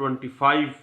25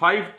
5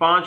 5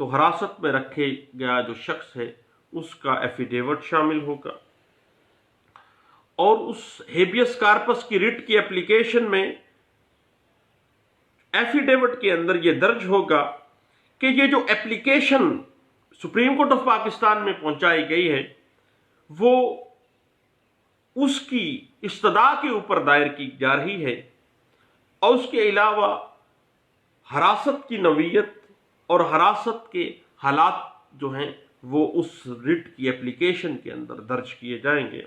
تو حراست میں رکھے گیا جو شخص ہے اس کا ایفیڈیوٹ شامل ہوگا، اور اس ہیبیس کارپس کی ریٹ کی اپلیکیشن میں ایفیڈیوٹ کے اندر یہ درج ہوگا کہ یہ جو application supreme Court of Pakistan میں پہنچائی گئی ہے وہ اس کی استدعا کے اوپر دائر کی جا رہی ہے، اور اس کے علاوہ حراست کی نوعیت اور حراست کے حالات جو ہیں وہ اس ریٹ کی اپلیکیشن کے اندر درج کیے جائیں گے۔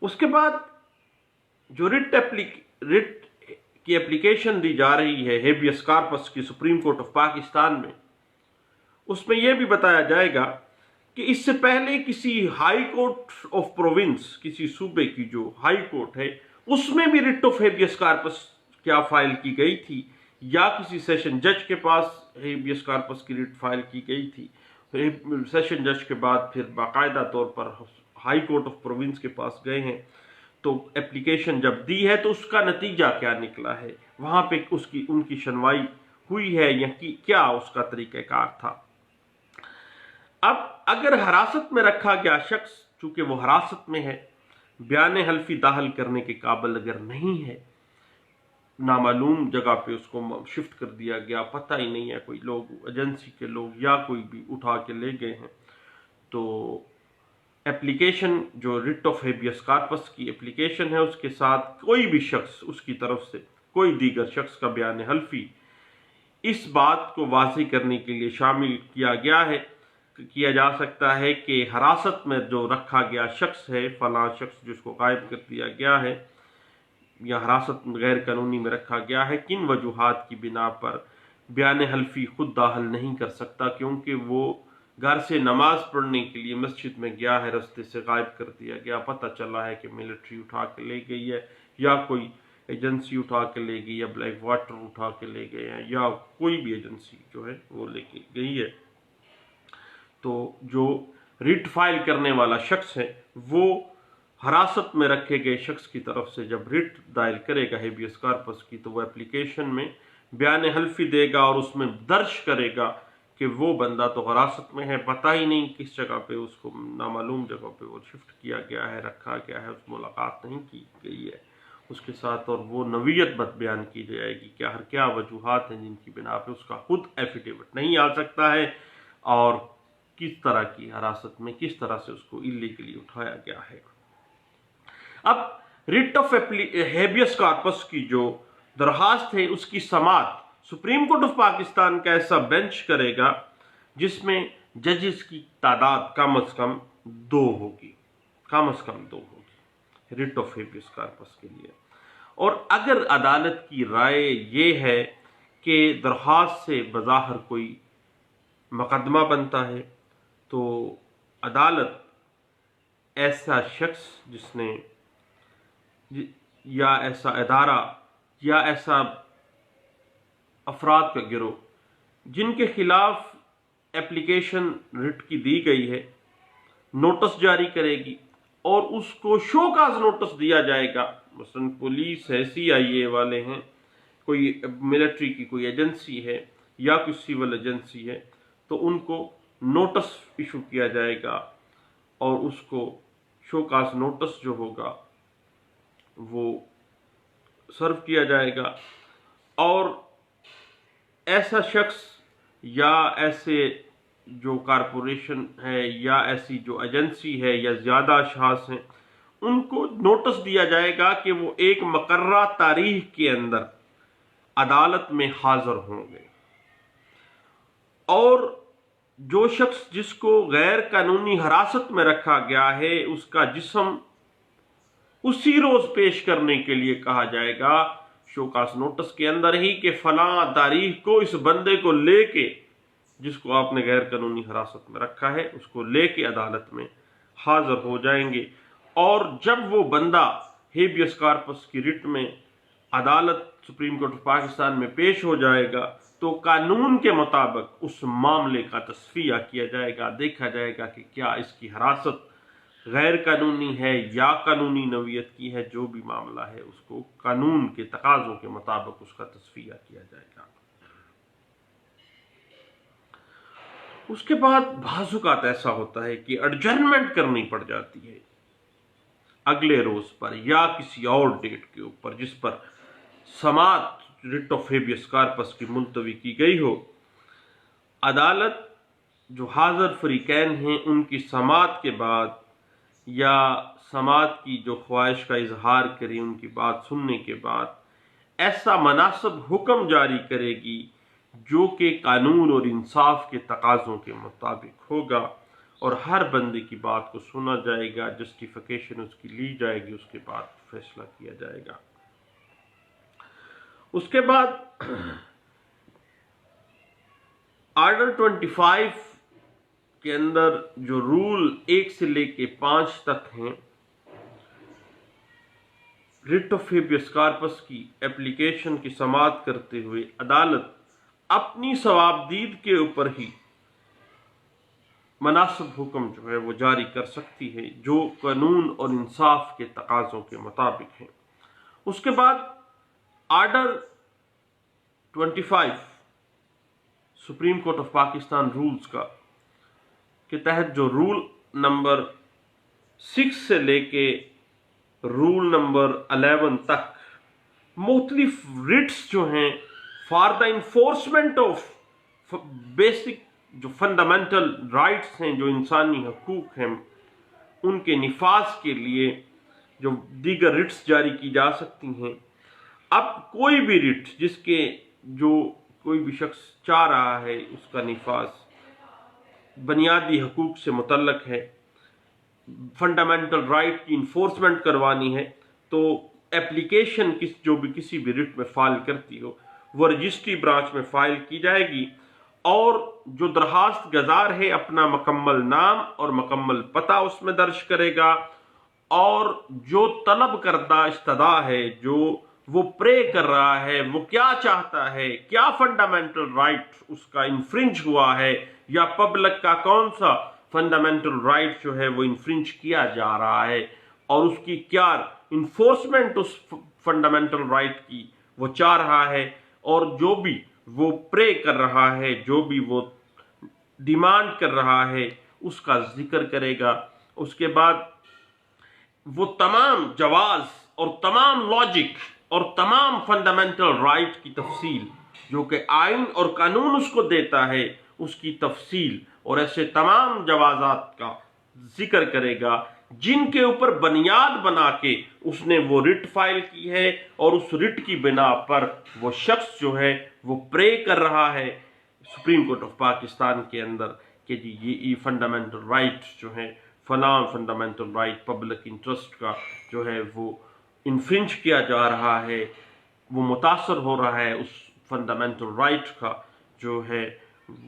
اس کے بعد جو ریٹ کی اپلیکیشن دی جا رہی ہے ہیبیس کارپس کی سپریم کورٹ آف پاکستان میں، اس میں یہ بھی بتایا جائے گا کہ اس سے پہلے کسی ہائی کورٹ آف پروونس، کسی صوبے کی جو ہائی کورٹ ہے، اس میں بھی ریٹ آف ہیبیس کارپس کیا فائل کی گئی تھی، یا کسی سیشن جج کے پاس ہیبیس کارپس کی ریٹ فائل کی گئی تھی، سیشن جج کے بعد پھر باقاعدہ طور پر ہائی کورٹ آف پروونس کے پاس گئے ہیں، تو اپلیکیشن جب دی ہے تو اس کا نتیجہ کیا نکلا ہے، وہاں پہ ان کی سنوائی ہوئی ہے یا کیا اس کا طریقہ کار تھا۔ اب اگر حراست میں رکھا گیا شخص چونکہ وہ حراست میں ہے، بیان حلفی داخل کرنے کے قابل اگر نہیں ہے، نامعلوم جگہ پہ اس کو شفٹ کر دیا گیا، پتہ ہی نہیں ہے، کوئی لوگ ایجنسی کے لوگ یا کوئی بھی اٹھا کے لے گئے ہیں، تو اپلیکیشن جو ریٹ آف ہیبیس کارپس کی اپلیکیشن ہے اس کے ساتھ کوئی بھی شخص، اس کی طرف سے کوئی دیگر شخص کا بیان حلفی اس بات کو واضح کرنے کے لیے شامل کیا جا سکتا ہے کہ حراست میں جو رکھا گیا شخص ہے، فلاں شخص جس کو غائب کر دیا گیا ہے یا حراست غیر قانونی میں رکھا گیا ہے، کن وجوہات کی بنا پر بیان حلفی خود داخل نہیں کر سکتا، کیونکہ وہ گھر سے نماز پڑھنے کے لیے مسجد میں گیا ہے، رستے سے غائب کر دیا گیا، پتہ چلا ہے کہ ملٹری اٹھا کے لے گئی ہے یا کوئی ایجنسی اٹھا کے لے گئی، یا بلیک واٹر اٹھا کے لے گئے ہیں، یا کوئی بھی ایجنسی جو ہے وہ لے کے گئی ہے۔ تو جو ریٹ فائل کرنے والا شخص ہے وہ حراست میں رکھے گئے شخص کی طرف سے جب ریٹ دائر کرے گا ہیبیس کارپس کی، تو وہ اپلیکیشن میں بیان حلفی دے گا اور اس میں درج کرے گا کہ وہ بندہ تو حراست میں ہے، پتہ ہی نہیں کس جگہ پہ اس کو نامعلوم جگہ پہ وہ شفٹ کیا گیا ہے، رکھا گیا ہے، اس ملاقات نہیں کی گئی ہے اس کے ساتھ، اور وہ نوعیت بیان کی جائے گی کہ کیا وجوہات ہیں جن کی بنا پہ اس کا خود ایفیڈیوٹ نہیں آ سکتا ہے، اور کس طرح کی حراست میں کس طرح سے اس کو اللیگلی اٹھایا گیا ہے۔ اب ریٹ آف ہیبیس کارپس کی جو درخواست ہے اس کی سماعت سپریم کورٹ آف پاکستان کا ایسا بینچ کرے گا جس میں ججز کی تعداد کم از کم 2 ہوگی، ریٹ آف ہیبیس کارپس کے لیے۔ اور اگر عدالت کی رائے یہ ہے کہ درخواست سے بظاہر کوئی مقدمہ بنتا ہے تو عدالت ایسا شخص جس نے یا ایسا ادارہ یا ایسا افراد کا گروہ جن کے خلاف اپلیکیشن ریٹ کی دی گئی ہے نوٹس جاری کرے گی، اور اس کو شو کاز نوٹس دیا جائے گا، مثلا پولیس ہے، CIA والے ہیں، کوئی ملٹری کی کوئی ایجنسی ہے یا کوئی سول ایجنسی ہے، تو ان کو نوٹس ایشو کیا جائے گا، اور اس کو شو کاز نوٹس جو ہوگا وہ سرو کیا جائے گا، اور ایسا شخص یا ایسے جو کارپوریشن ہے یا ایسی جو ایجنسی ہے یا زیادہ اشخاص ہیں ان کو نوٹس دیا جائے گا کہ وہ ایک مقررہ تاریخ کے اندر عدالت میں حاضر ہوں گے، اور جو شخص جس کو غیر قانونی حراست میں رکھا گیا ہے اس کا جسم اسی روز پیش کرنے کے لیے کہا جائے گا شوکاس نوٹس کے اندر ہی کہ فلاں تاریخ کو اس بندے کو لے کے جس کو آپ نے غیر قانونی حراست میں رکھا ہے اس کو لے کے عدالت میں حاضر ہو جائیں گے، اور جب وہ بندہ ہیبیس کارپس کی ریٹ میں عدالت سپریم کورٹ آف پاکستان میں پیش ہو جائے گا تو قانون کے مطابق اس معاملے کا تصفیہ کیا جائے گا، دیکھا جائے گا کہ کیا اس کی حراست غیر قانونی ہے یا قانونی نوعیت کی ہے، جو بھی معاملہ ہے اس کو قانون کے تقاضوں کے مطابق اس کا تصفیہ کیا جائے گا۔ اس کے بعد بعض اوقات ایسا ہوتا ہے کہ ایڈجرنمنٹ کرنی پڑ جاتی ہے اگلے روز پر یا کسی اور ڈیٹ کے اوپر جس پر سماعت ریٹ آف ہیبیس کارپس کی ملتوی کی گئی ہو۔ عدالت جو حاضر فریقین ہیں ان کی سماعت کے بعد یا سماعت کی جو خواہش کا اظہار کریں ان کی بات سننے کے بعد ایسا مناسب حکم جاری کرے گی جو کہ قانون اور انصاف کے تقاضوں کے مطابق ہوگا، اور ہر بندے کی بات کو سنا جائے گا، جسٹیفیکیشن اس کی لی جائے گی، اس کے بعد فیصلہ کیا جائے گا۔ اس کے بعد آرڈر 25 کے اندر جو رول 1 سے لے کے 5 تک ہیں، ریٹ آف ہیبیس کارپس کی اپلیکیشن کی سماعت کرتے ہوئے عدالت اپنی ثوابدید کے اوپر ہی مناسب حکم جو ہے وہ جاری کر سکتی ہے جو قانون اور انصاف کے تقاضوں کے مطابق ہیں۔ اس کے بعد order 25 Supreme Court of Pakistan rules کا کے تحت جو رول نمبر 6 سے لے کے رول نمبر 11 تک مختلف ریٹس جو ہیں for the enforcement of basic جو فنڈامنٹل رائٹس ہیں، جو انسانی حقوق ہیں، ان کے نفاذ کے لیے جو دیگر ریٹس جاری کی جا سکتی ہیں۔ اب کوئی بھی ریٹ جس کے جو کوئی بھی شخص چاہ رہا ہے اس کا نفاذ بنیادی حقوق سے متعلق ہے، فنڈامنٹل رائٹ کی انفورسمنٹ کروانی ہے، تو اپلیکیشن جو بھی کسی بھی ریٹ میں فائل کرتی ہو وہ رجسٹری برانچ میں فائل کی جائے گی، اور جو درخواست گزار ہے اپنا مکمل نام اور مکمل پتہ اس میں درج کرے گا، اور جو طلب کردہ استدعا ہے، جو وہ پرے کر رہا ہے، وہ کیا چاہتا ہے، کیا فنڈامنٹل رائٹ اس کا انفرنج ہوا ہے، یا پبلک کا کون سا فنڈامنٹل رائٹ جو ہے وہ انفرنج کیا جا رہا ہے، اور اس کی کیا انفورسمنٹ اس فنڈامنٹل رائٹ کی وہ چاہ رہا ہے، اور جو بھی وہ پرے کر رہا ہے، جو بھی وہ ڈیمانڈ کر رہا ہے اس کا ذکر کرے گا۔ اس کے بعد وہ تمام جواز اور تمام لاجک اور تمام فنڈامنٹل رائٹ کی تفصیل جو کہ آئین اور قانون اس کو دیتا ہے اس کی تفصیل اور ایسے تمام جوازات کا ذکر کرے گا جن کے اوپر بنیاد بنا کے اس نے وہ ریٹ فائل کی ہے، اور اس ریٹ کی بنا پر وہ شخص جو ہے وہ پرے کر رہا ہے سپریم کورٹ آف پاکستان کے اندر کہ جی یہ فنڈامنٹل رائٹ جو ہے فلاں فنڈامنٹل رائٹ پبلک انٹرسٹ کا جو ہے وہ انفرنج کیا جا رہا ہے، وہ متاثر ہو رہا ہے، اس فنڈامنٹل رائٹ کا جو ہے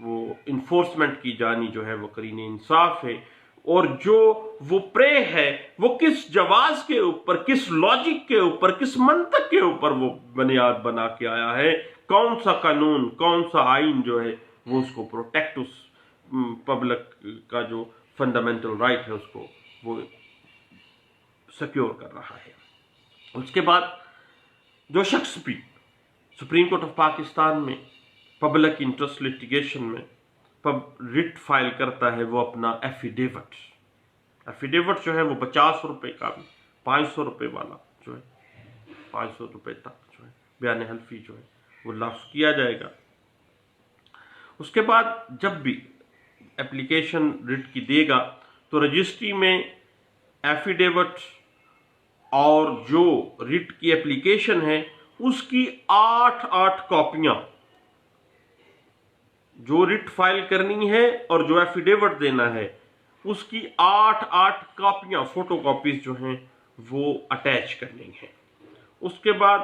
وہ انفورسمنٹ کی جانی جو ہے وہ قرین انصاف ہے، اور جو وہ پرے ہے وہ کس جواز کے اوپر، کس لاجک کے اوپر، کس منطق کے اوپر وہ بنیاد بنا کے آیا ہے، کون سا قانون، کون سا آئین جو ہے وہ اس کو پروٹیکٹ، اس پبلک کا جو فنڈامنٹل رائٹ ہے اس کو وہ سیکیور کر رہا ہے۔ اس کے بعد جو شخص بھی سپریم کورٹ آف پاکستان میں پبلک انٹرسٹ لیٹیگیشن میں ریٹ فائل کرتا ہے وہ اپنا ایفیڈیوٹ جو ہے وہ 50 روپے کا بھی 500 روپے والا جو ہے 500 روپے تک جو ہے بیان حلفی جو ہے وہ لفظ کیا جائے گا۔ اس کے بعد جب بھی اپلیکیشن ریٹ کی دے گا تو رجسٹری میں ایفیڈیوٹ اور جو ریٹ کی اپلیکیشن ہے اس کی 8 کاپیاں، جو ریٹ فائل کرنی ہے اور جو ایفیڈیوٹ دینا ہے اس کی 8 کاپیاں، فوٹو کاپیز جو ہیں وہ اٹیچ کرنی ہیں۔ اس کے بعد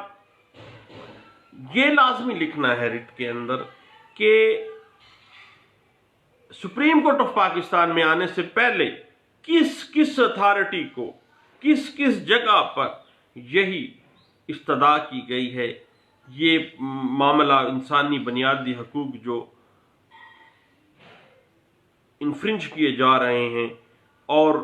یہ لازمی لکھنا ہے ریٹ کے اندر کہ سپریم کورٹ آف پاکستان میں آنے سے پہلے کس اتھارٹی کو کس جگہ پر یہی استدعا کی گئی ہے، یہ معاملہ انسانی بنیادی حقوق جو انفرنج کیے جا رہے ہیں، اور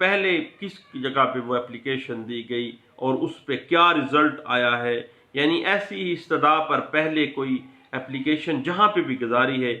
پہلے کس جگہ پہ وہ اپلیکیشن دی گئی اور اس پہ کیا رزلٹ آیا ہے، یعنی ایسی ہی استدعا پر پہلے کوئی اپلیکیشن جہاں پہ بھی گزاری ہے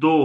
2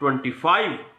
25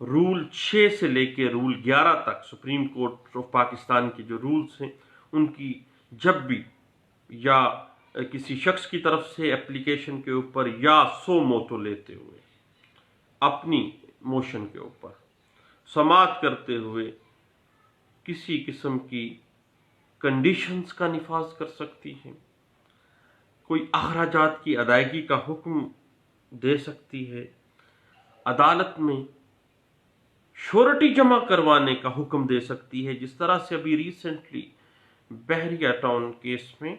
رول 6 سے لے کے رول 11 تک سپریم کورٹ آف پاکستان کے جو رولز ہیں ان کی جب بھی یا کسی شخص کی طرف سے اپلیکیشن کے اوپر یا سو موتو لیتے ہوئے اپنی موشن کے اوپر سماعت کرتے ہوئے کسی قسم کی کنڈیشنز کا نفاذ کر سکتی ہے، کوئی اخراجات کی ادائیگی کا حکم دے سکتی ہے، عدالت میں شورٹی جمع کروانے کا حکم دے سکتی ہے، جس طرح سے ابھی ریسنٹلی بحریہ ٹاؤن کیس میں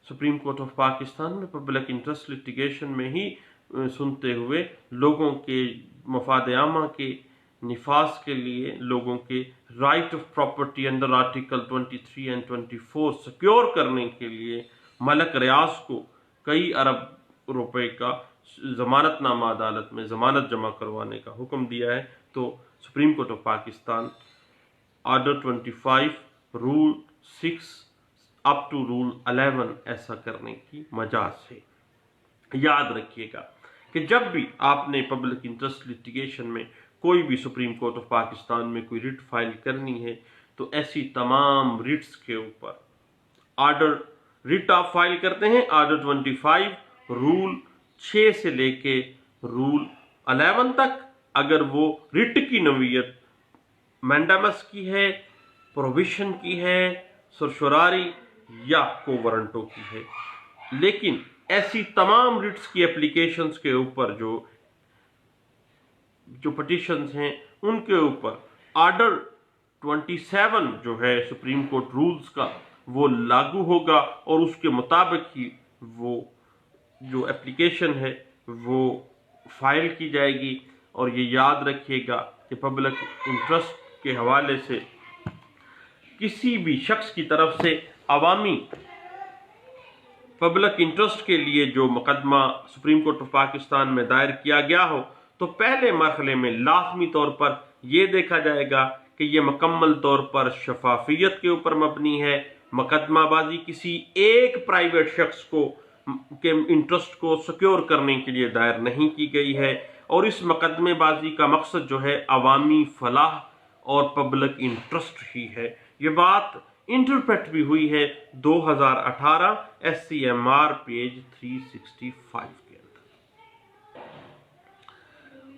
سپریم کورٹ آف پاکستان میں پبلک انٹرسٹ لٹیگیشن میں ہی سنتے ہوئے لوگوں کے مفاد عامہ کے نفاذ کے لیے لوگوں کے right of property under article 23 and 24 secure کرنے کے لیے ملک ریاض کو کئی ارب روپے کا ضمانت نامہ عدالت میں ضمانت جمع کروانے کا حکم دیا ہے۔ تو Supreme Court of Pakistan order 25 rule 6 up to rule 11 ایسا کرنے کی مجاز ہے۔ یاد رکھیے گا کہ جب بھی آپ نے پبلک انٹرسٹ لٹیگیشن میں کوئی بھی سپریم کورٹ آف پاکستان میں کوئی ریٹ فائل کرنی ہے تو ایسی تمام ریٹس کے اوپر آرڈر ریٹ آپ فائل کرتے ہیں آرڈر 25 رول 6 سے لے کے رول 11 تک، اگر وہ ریٹ کی نوعیت مینڈامس کی ہے، پروویشن کی ہے، سرشراری یا کوورنٹو کی ہے، لیکن ایسی تمام ریٹس کی اپلیکیشنز کے اوپر جو پٹیشنز ہیں ان کے اوپر آرڈر 27 جو ہے سپریم کورٹ رولز کا وہ لاگو ہوگا اور اس کے مطابق ہی وہ جو اپلیکیشن ہے وہ فائل کی جائے گی۔ اور یہ یاد رکھیے گا کہ پبلک انٹرسٹ کے حوالے سے کسی بھی شخص کی طرف سے عوامی پبلک انٹرسٹ کے لیے جو مقدمہ سپریم کورٹ آف پاکستان میں دائر کیا گیا ہو تو پہلے مرحلے میں لازمی طور پر یہ دیکھا جائے گا کہ یہ مکمل طور پر شفافیت کے اوپر مبنی ہے، مقدمہ بازی کسی ایک پرائیویٹ شخص کے انٹرسٹ کو سیکیور کرنے کے لیے دائر نہیں کی گئی ہے، اور اس مقدمے بازی کا مقصد جو ہے عوامی فلاح اور پبلک انٹرسٹ ہی ہے۔ یہ بات انٹرپریٹ بھی ہوئی ہے 2018 SCMR پیج 365 کے اندر۔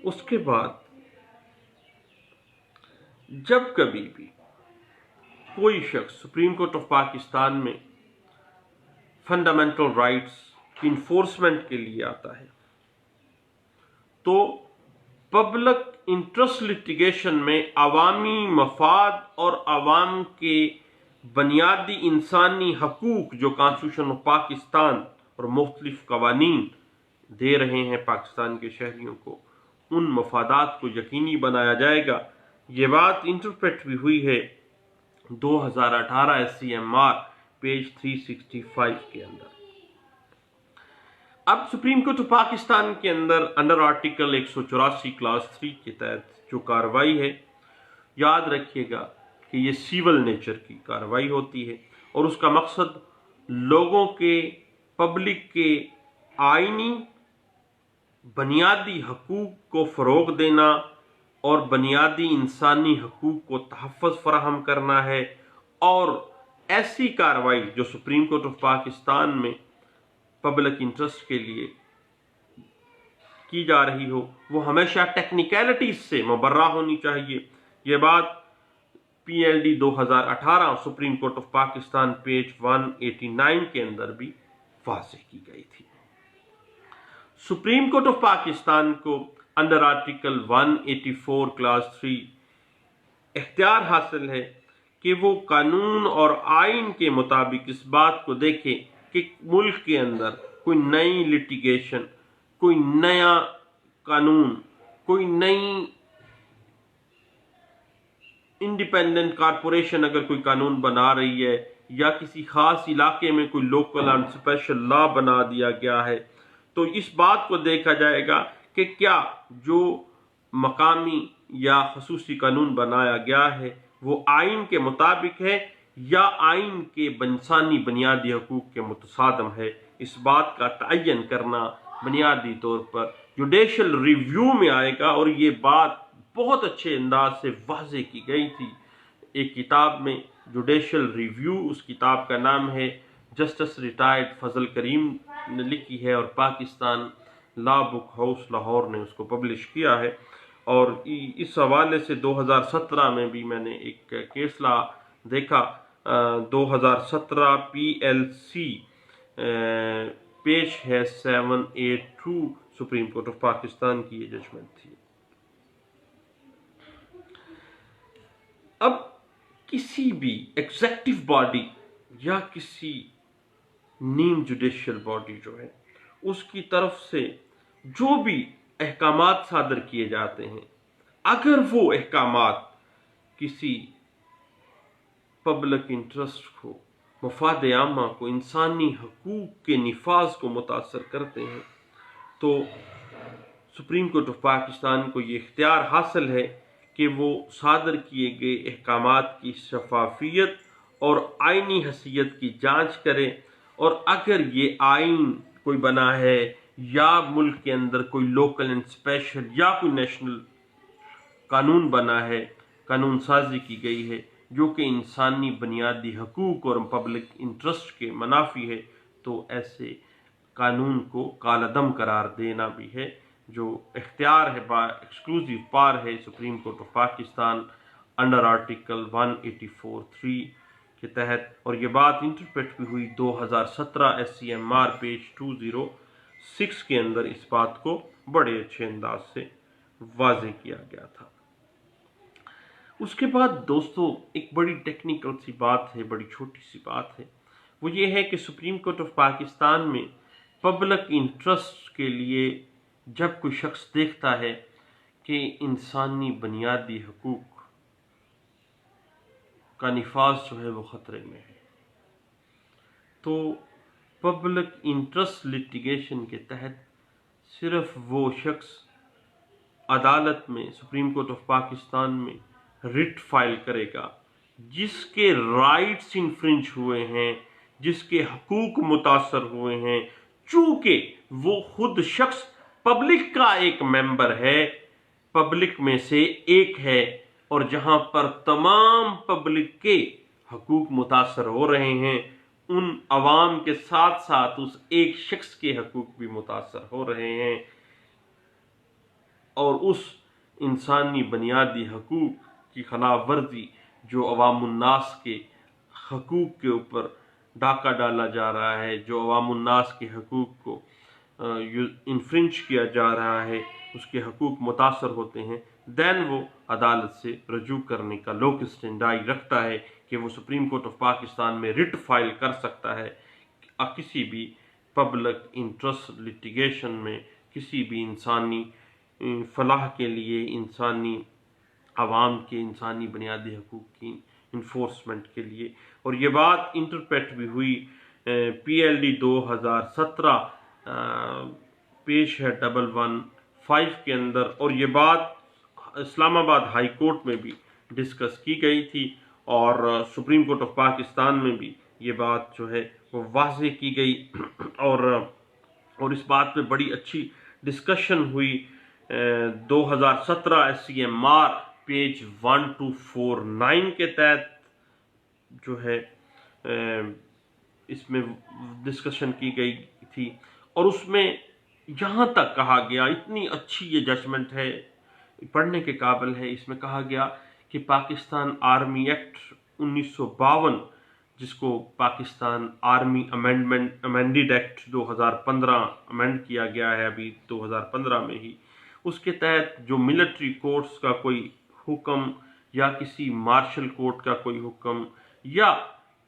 اس کے بعد جب کبھی بھی کوئی شخص سپریم کورٹ آف پاکستان میں فنڈامنٹل رائٹس کی انفورسمنٹ کے لیے آتا ہے تو پبلک انٹرسٹ لٹیگیشن میں عوامی مفاد اور عوام کے بنیادی انسانی حقوق جو کانسٹیٹیوشن آف پاکستان اور مختلف قوانین دے رہے ہیں پاکستان کے شہریوں کو، ان مفادات کو یقینی بنایا جائے گا۔ یہ بات انٹرپریٹ بھی ہوئی ہے 2018 SCMR پیج 365 کے اندر۔ اب سپریم کورٹ آف پاکستان کے اندر انڈر آرٹیکل 184 کلاس 3 کے تحت جو کارروائی ہے، یاد رکھیے گا کہ یہ سیول نیچر کی کارروائی ہوتی ہے اور اس کا مقصد لوگوں کے پبلک کے آئینی بنیادی حقوق کو فروغ دینا اور بنیادی انسانی حقوق کو تحفظ فراہم کرنا ہے۔ اور ایسی کارروائی جو سپریم کورٹ آف پاکستان میں پبلک انٹرسٹ کے لیے کی جا رہی ہو وہ ہمیشہ ٹیکنیکلٹیز سے مبرہ ہونی چاہیے۔ یہ بات PLD 2018 supreme Court of Pakistan page 189 کے اندر بھی واضح کی گئی تھی۔ سپریم کورٹ آف پاکستان کو انڈر آرٹیکل 184 کلاس 3 اختیار حاصل ہے کہ وہ قانون اور آئین کے مطابق اس بات کو دیکھے کہ ملک کے اندر کوئی نئی لٹیگیشن، کوئی نیا قانون، کوئی نئی انڈیپینڈنٹ کارپوریشن اگر کوئی قانون بنا رہی ہے یا کسی خاص علاقے میں کوئی لوکل اینڈ اسپیشل لا بنا دیا گیا ہے تو اس بات کو دیکھا جائے گا کہ کیا جو مقامی یا خصوصی قانون بنایا گیا ہے وہ آئین کے مطابق ہے یا آئین کے انسانی بنیادی حقوق کے متصادم ہے۔ اس بات کا تعین کرنا بنیادی طور پر جوڈیشل ریویو میں آئے گا، اور یہ بات بہت اچھے انداز سے واضح کی گئی تھی ایک کتاب میں، جوڈیشل ریویو، اس کتاب کا نام ہے، جسٹس ریٹائرڈ فضل کریم نے لکھی ہے، اور پاکستان لا بک ہاؤس لاہور نے اس کو پبلش کیا ہے۔ اور اس حوالے سے 2017 میں بھی میں نے ایک کیس لا دیکھا، 2017 PLC پیش ہے 782 سپریم کورٹ آف پاکستان کی یہ ججمنٹ تھی۔ اب کسی بھی ایگزیکٹو باڈی یا کسی نیم جوڈیشل باڈی جو ہے، اس کی طرف سے جو بھی احکامات صادر کیے جاتے ہیں، اگر وہ احکامات کسی پبلک انٹرسٹ کو، مفاد عامہ کو، انسانی حقوق کے نفاذ کو متاثر کرتے ہیں، تو سپریم کورٹ آف پاکستان کو یہ اختیار حاصل ہے کہ وہ صادر کیے گئے احکامات کی شفافیت اور آئینی حیثیت کی جانچ کرے، اور اگر یہ آئین کوئی بنا ہے یا ملک کے اندر کوئی لوکل اینڈ اسپیشل یا کوئی نیشنل قانون بنا ہے، قانون سازی کی گئی ہے جو کہ انسانی بنیادی حقوق اور پبلک انٹرسٹ کے منافی ہے، تو ایسے قانون کو کالعدم قرار دینا بھی ہے، جو اختیار ہے، ایکسکلوزیو پار ہے supreme Court of Pakistan under article 184(3) کے تحت۔ اور یہ بات انٹرپریٹ بھی ہوئی 2017 SCMR پیج 206 کے اندر، اس بات کو بڑے اچھے انداز سے واضح کیا گیا تھا۔ اس کے بعد دوستو ایک بڑی ٹیکنیکل سی بات ہے، بڑی چھوٹی سی بات ہے، وہ یہ ہے کہ سپریم کورٹ آف پاکستان میں پبلک انٹرسٹ کے لیے جب کوئی شخص دیکھتا ہے کہ انسانی بنیادی حقوق کا نفاذ جو ہے وہ خطرے میں ہے، تو پبلک انٹرسٹ لٹیگیشن کے تحت صرف وہ شخص عدالت میں، سپریم کورٹ آف پاکستان میں رٹ فائل کرے گا جس کے رائٹس انفرنج ہوئے ہیں، جس کے حقوق متاثر ہوئے ہیں، چونکہ وہ خود شخص پبلک کا ایک ممبر ہے، پبلک میں سے ایک ہے، اور جہاں پر تمام پبلک کے حقوق متاثر ہو رہے ہیں، ان عوام کے ساتھ ساتھ اس ایک شخص کے حقوق بھی متاثر ہو رہے ہیں، اور اس انسانی بنیادی حقوق کی خلاف ورزی جو عوام الناس کے حقوق کے اوپر ڈاکہ ڈالا جا رہا ہے، جو عوام الناس کے حقوق کو انفرنج کیا جا رہا ہے، اس کے حقوق متاثر ہوتے ہیں، دین وہ عدالت سے رجوع کرنے کا لوکس اسٹینڈائی رکھتا ہے کہ وہ سپریم کورٹ آف پاکستان میں رٹ فائل کر سکتا ہے کسی بھی پبلک انٹرسٹ لٹیگیشن میں، کسی بھی انسانی فلاح کے لیے، انسانی عوام کے انسانی بنیادی حقوق کی انفورسمنٹ کے لیے۔ اور یہ بات انٹرپریٹ بھی ہوئی PLD 2017 پیش ہے 115 کے اندر، اور یہ بات اسلام آباد ہائی کورٹ میں بھی ڈسکس کی گئی تھی، اور سپریم کورٹ آف پاکستان میں بھی یہ بات جو ہے وہ واضح کی گئی، اور اس بات پہ بڑی اچھی ڈسکشن ہوئی 2017 SCMR پیج 1249 کے تحت جو ہے اس میں ڈسکشن کی گئی تھی، اور اس میں یہاں تک کہا گیا، اتنی اچھی یہ ججمنٹ ہے، پڑھنے کے قابل ہے، اس میں کہا گیا کہ پاکستان آرمی ایکٹ 1952، جس کو پاکستان آرمی امینڈڈ ایکٹ 2015 امینڈ کیا گیا ہے ابھی 2015 میں ہی، اس کے تحت جو ملٹری کورٹس کا کوئی حکم یا کسی مارشل کورٹ کا کوئی حکم یا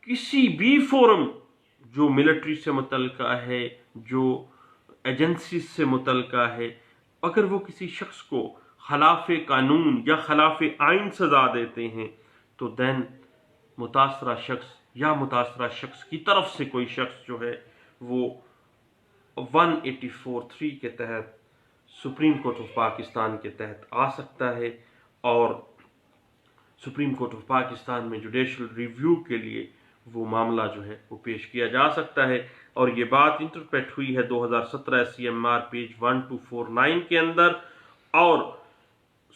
کسی بھی فورم جو ملٹری سے متعلقہ ہے، جو ایجنسیز سے متعلقہ ہے، اگر وہ کسی شخص کو خلاف قانون یا خلاف آئین سزا دیتے ہیں، تو دین متاثرہ شخص یا متاثرہ شخص کی طرف سے کوئی شخص جو ہے وہ 184(3) کے تحت سپریم کورٹ آف پاکستان کے تحت آ سکتا ہے، اور سپریم کورٹ آف پاکستان میں جوڈیشل ریویو کے لیے وہ معاملہ جو ہے وہ پیش کیا جا سکتا ہے۔ اور یہ بات انٹرپریٹ ہوئی ہے 2017 SCMR پیج 1249 کے اندر، اور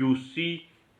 UC